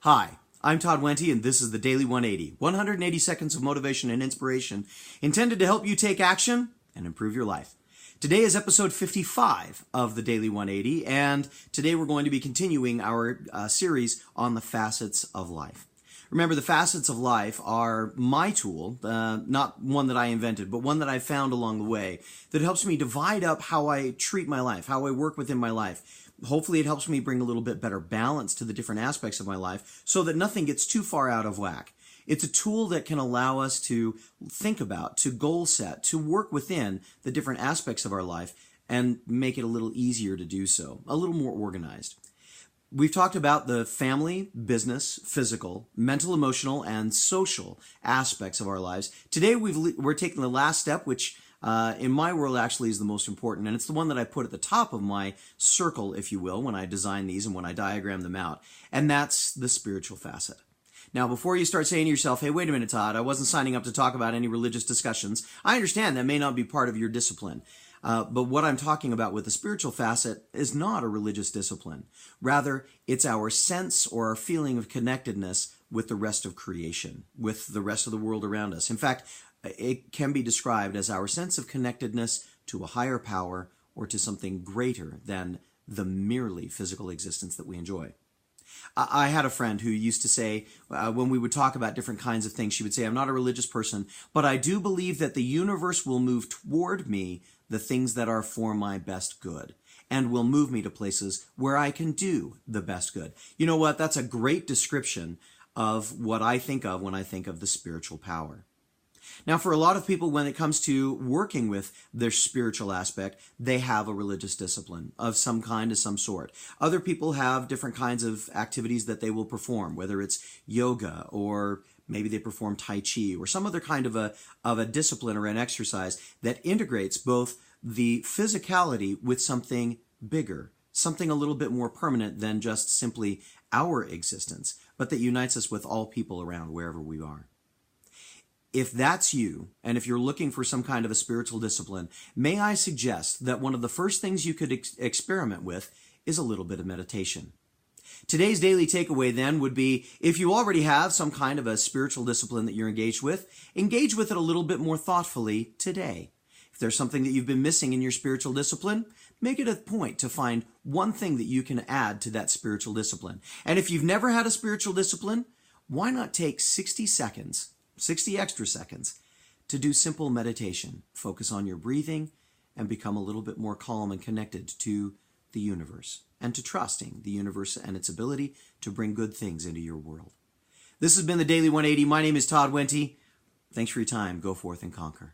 Hi, I'm Todd Wente, and this is the Daily 180, 180 seconds of motivation and inspiration intended to help you take action and improve your life. Today is episode 55 of the Daily 180, and today we're going to be continuing our series on the facets of life. Remember, the facets of life are my tool, not one that I invented, but one that I found along the way that helps me divide up how I treat my life, how I work within my life. Hopefully it helps me bring a little bit better balance to the different aspects of my life so that nothing gets too far out of whack. It's a tool that can allow us to think about, to goal set, to work within the different aspects of our life and make it a little easier to do so, a little more organized. We've talked about the family, business, physical, mental, emotional, and social aspects of our lives. Today we're taking the last step, which in my world actually is the most important, and it's the one that I put at the top of my circle, if you will, when I design these and when I diagram them out, and that's the spiritual facet. Now, before you start saying to yourself, hey, wait a minute, Todd, I wasn't signing up to talk about any religious discussions. I understand that may not be part of your discipline. But what I'm talking about with the spiritual facet is not a religious discipline. Rather, it's our sense or our feeling of connectedness with the rest of creation, with the rest of the world around us. In fact, it can be described as our sense of connectedness to a higher power or to something greater than the merely physical existence that we enjoy. I had a friend who used to say, when we would talk about different kinds of things, she would say, I'm not a religious person, but I do believe that the universe will move toward me the things that are for my best good and will move me to places where I can do the best good. You know what? That's a great description of what I think of when I think of the spiritual power. Now, for a lot of people, when it comes to working with their spiritual aspect, they have a religious discipline of some kind, of some sort. Other people have different kinds of activities that they will perform, whether it's yoga or maybe they perform Tai Chi or some other kind of a discipline or an exercise that integrates both the physicality with something bigger, something a little bit more permanent than just simply our existence, but that unites us with all people around wherever we are. If that's you, and if you're looking for some kind of a spiritual discipline, may I suggest that one of the first things you could experiment with is a little bit of meditation. Today's daily takeaway then would be, if you already have some kind of a spiritual discipline that you're engage with it a little bit more thoughtfully today. If there's something that you've been missing in your spiritual discipline, make it a point to find one thing that you can add to that spiritual discipline. And if you've never had a spiritual discipline, why not take 60 extra seconds to do simple meditation, focus on your breathing, and become a little bit more calm and connected to the universe and to trusting the universe and its ability to bring good things into your world. This has been the Daily 180. My name is Todd Wente. Thanks for your time. Go forth and conquer.